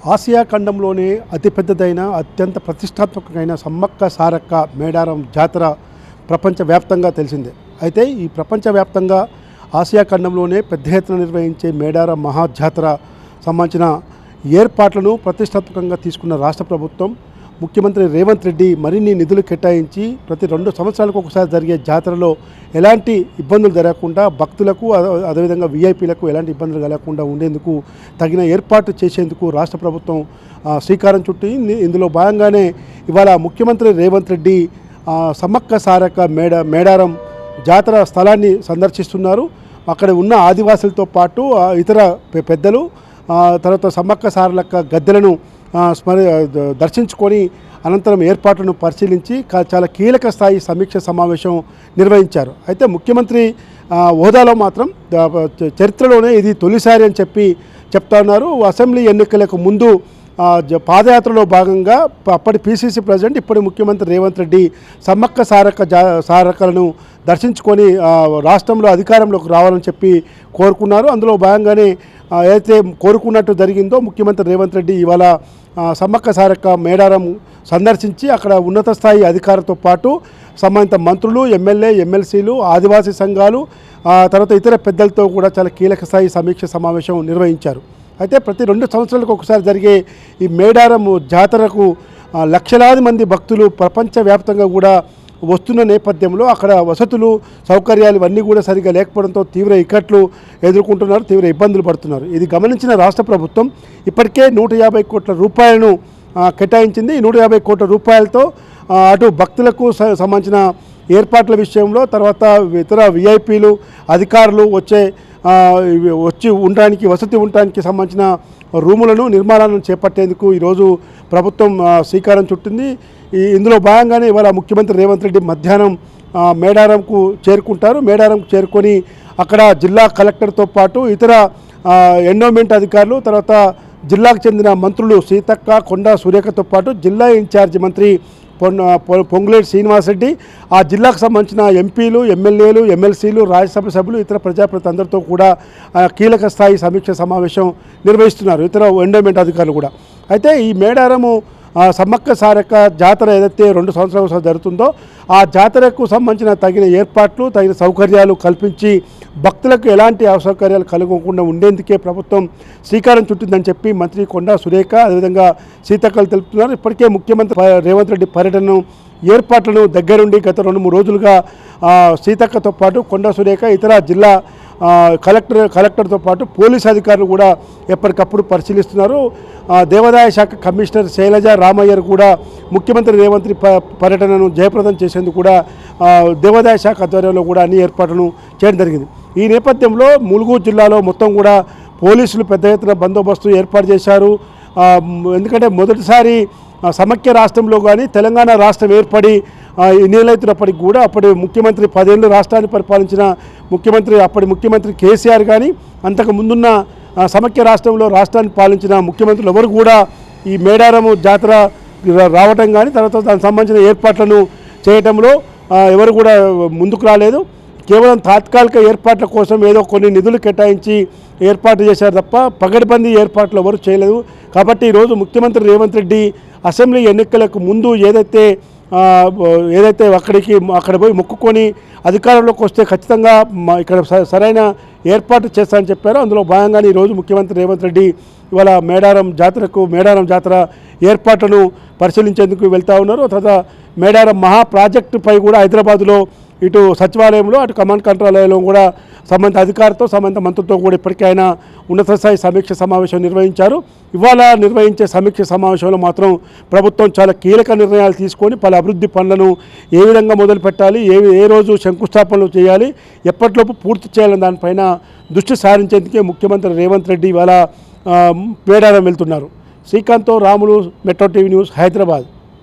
Asia ఖండంలోనే అతిపెద్దదైన అత్యంత ప్రతిష్టాత్మకమైన సమ్మక్క సారక్క మేడారం జాతర ప్రపంచవ్యాప్తంగా తెలిసిందే. అయితే ఈ ప్రపంచవ్యాప్తంగా ఆసియా ఖండంలోనే పెద్ద ఎత్తున నిర్వహించే మేడారం మహాజాతర సంబంధించిన ఏర్పాట్లను ప్రతిష్టాత్మకంగా తీసుకున్న రాష్ట్ర ప్రభుత్వం ముఖ్యమంత్రి రేవంత్ రెడ్డి మరిన్ని నిధులు కేటాయించి ప్రతి 2 సంవత్సరాలకు ఒకసారి జరిగే జాతరలో ఎలాంటి ఇబ్బందులు జరగకుండా భక్తులకు అదేవిధంగా వీఐపీలకు ఎలాంటి ఇబ్బందులు కలగకుండా ఉండేందుకు తగిన ఏర్పాటు చేసేందుకు రాష్ట్ర ప్రభుత్వం శ్రీకారం చుట్టింది. ఇందులో భాగంగానే ఇవాళ ముఖ్యమంత్రి రేవంత్ రెడ్డి సమ్మక్క సారక్క మేడారం జాతర స్థలాన్ని సందర్శిస్తున్నారు. అక్కడ ఉన్న ఆదివాసులతో పాటు ఇతర పెద్దలు తర్వాత సమ్మక్క సారలక్క గద్దెలను దర్శించుకొని అనంతరం ఏర్పాట్లను పరిశీలించి చాలా కీలక స్థాయి సమీక్ష సమావేశం నిర్వహించారు. అయితే ముఖ్యమంత్రి హోదాలో మాత్రం చరిత్రలోనే ఇది తొలిసారి అని చెప్తా ఉన్నారు. అసెంబ్లీ ఎన్నికలకు ముందు పాదయాత్రలో భాగంగా అప్పటి పిసిసి ప్రెసిడెంట్ ఇప్పటి ముఖ్యమంత్రి రేవంత్ రెడ్డి సమ్మక్క సారక్కలను దర్శించుకొని రాష్ట్రంలో అధికారంలోకి రావాలని కోరుకున్నారు. అందులో భాగంగానే ఏదైతే కోరుకున్నట్టు జరిగిందో ముఖ్యమంత్రి రేవంత్ రెడ్డి ఇవాళ సమ్మక్క సారక్క మేడారం సందర్శించి అక్కడ ఉన్నత స్థాయి అధికారులతో పాటు సంబంధిత మంత్రులు, ఎమ్మెల్యే, ఎమ్మెల్సీలు, ఆదివాసీ సంఘాలు తర్వాత ఇతర పెద్దలతో కూడా చాలా కీలక స్థాయి సమీక్ష సమావేశం నిర్వహించారు. అయితే ప్రతి 2 సంవత్సరాలకు ఒకసారి జరిగే ఈ మేడారం జాతరకు లక్షలాది మంది భక్తులు ప్రపంచవ్యాప్తంగా కూడా వస్తున్న నేపథ్యంలో అక్కడ వసతులు, సౌకర్యాలు ఇవన్నీ కూడా సరిగా లేకపోవడంతో తీవ్ర ఇక్కట్లు ఎదుర్కొంటున్నారు, తీవ్ర ఇబ్బందులు పడుతున్నారు. ఇది గమనించిన రాష్ట్ర ప్రభుత్వం ఇప్పటికే 150 కోట్ల రూపాయలను కేటాయించింది. ఈ 150 కోట్ల రూపాయలతో అటు భక్తులకు సంబంధించిన ఏర్పాట్ల విషయంలో తర్వాత ఇతర విఐపీలు అధికారులు వచ్చి ఉండడానికి వసతి ఉండడానికి సంబంధించిన రూములను నిర్మాణాలను చేపట్టేందుకు ఈరోజు ప్రభుత్వం శ్రీకారం చుట్టింది. ఇందులో భాగంగానే ఇవాళ ముఖ్యమంత్రి రేవంత్ రెడ్డి మధ్యాహ్నం మేడారంకు చేరుకుంటారు. మేడారంకు చేరుకొని అక్కడ జిల్లా కలెక్టర్తో పాటు ఇతర ఎండోమెంట్ అధికారులు తర్వాత జిల్లాకు చెందిన మంత్రులు సీతక్క, కొండా సురేఖతో పాటు జిల్లా ఇన్ఛార్జి మంత్రి పొంగులేటి శ్రీనివాసరెడ్డి, ఆ జిల్లాకు సంబంధించిన ఎంపీలు, ఎమ్మెల్యేలు, ఎమ్మెల్సీలు, రాజ్యసభ సభ్యులు, ఇతర ప్రజాప్రతినిధులందరితో కూడా కీలక స్థాయి సమీక్ష సమావేశం నిర్వహిస్తున్నారు, ఇతర ఎండోమెంట్ అధికారులు కూడా. అయితే ఈ మేడారము సమ్మక్క సారక్క జాతర ఏదైతే 2 సంవత్సరాలు జరుగుతుందో ఆ జాతరకు సంబంధించిన తగిన ఏర్పాట్లు, తగిన సౌకర్యాలు కల్పించి భక్తులకు ఎలాంటి అసౌకర్యాలు కలగకుండా ఉండేందుకే ప్రభుత్వం శ్రీకారం చుట్టిందని మంత్రి కొండా సురేఖ అదేవిధంగా సీతక్కలు తెలుపుతున్నారు. ఇప్పటికే ముఖ్యమంత్రి రేవంత్ రెడ్డి పర్యటనను ఏర్పాట్లను దగ్గరుండి గత 2-3 రోజులుగా సీతక్కతో పాటు కొండా సురేఖ ఇతర జిల్లా కలెక్టర్తో పాటు పోలీసు అధికారులు కూడా ఎప్పటికప్పుడు పరిశీలిస్తున్నారు. దేవాదాయ శాఖ కమిషనర్ శైలజ రామయ్యర్ కూడా ముఖ్యమంత్రి రేవంత్ పర్యటనను జయప్రదం చేసేందుకు కూడా దేవాదాయ శాఖ ఆధ్వర్యంలో కూడా అన్ని ఏర్పాట్లను చేయడం జరిగింది. ఈ నేపథ్యంలో ములుగు జిల్లాలో మొత్తం కూడా పోలీసులు పెద్ద ఎత్తున బందోబస్తు ఏర్పాటు చేశారు. ఎందుకంటే మొదటిసారి సమైక్య రాష్ట్రంలో కానీ తెలంగాణ రాష్ట్రం ఏర్పడి ఎన్నికలవుతున్నప్పటికి కూడా అప్పటి ముఖ్యమంత్రి 10 ఏళ్ళు రాష్ట్రాన్ని పరిపాలించిన అప్పటి ముఖ్యమంత్రి కేసీఆర్ కానీ అంతకు ముందున్న సమైక్య రాష్ట్రంలో రాష్ట్రాన్ని పాలించిన ముఖ్యమంత్రులు ఎవరు కూడా ఈ మేడారము జాతర రావటం కానీ తర్వాత దానికి సంబంధించిన ఏర్పాట్లను చేయటంలో ఎవరు కూడా ముందుకు రాలేదు. కేవలం తాత్కాలిక ఏర్పాట్ల కోసం ఏదో కొన్ని నిధులు కేటాయించి ఏర్పాటు చేశారు తప్ప పగడ్బందీ ఏర్పాట్లు ఎవరు చేయలేదు. కాబట్టి ఈరోజు ముఖ్యమంత్రి రేవంత్ రెడ్డి అసెంబ్లీ ఎన్నికలకు ముందు ఏదైతే అక్కడ పోయి మొక్కుకొని అధికారంలోకి వస్తే ఖచ్చితంగా ఇక్కడ సరైన ఏర్పాటు చేస్తారని చెప్పారు. అందులో భాగంగానే ఈరోజు ముఖ్యమంత్రి రేవంత్ రెడ్డి ఇవాళ మేడారం జాతర ఏర్పాట్లను పరిశీలించేందుకు వెళ్తూ ఉన్నారు. తర్వాత మేడారం మహా ప్రాజెక్టుపై కూడా హైదరాబాద్లో ఇటు సచివాలయంలో అటు కమాండ్ కంట్రోల్లో కూడా సంబంధిత అధికారితో సంబంధిత మంత్రులతో కూడా ఇప్పటికే ఆయన ఉన్నత స్థాయి సమీక్ష సమావేశం నిర్వహించారు. ఇవాళ నిర్వహించే సమీక్ష సమావేశంలో మాత్రం ప్రభుత్వం చాలా కీలక నిర్ణయాలు తీసుకొని పలు అభివృద్ధి పనులను ఏ విధంగా మొదలు పెట్టాలి, ఏ రోజు శంకుస్థాపనలు చేయాలి, ఎప్పటిలోపు పూర్తి చేయాలని దానిపైన దృష్టి సారించేందుకే ముఖ్యమంత్రి రేవంత్ రెడ్డి ఇవాళ మేడారం వెళ్తున్నారు. శ్రీకాంత్తో Ramulu, metro TV news, Hyderabad.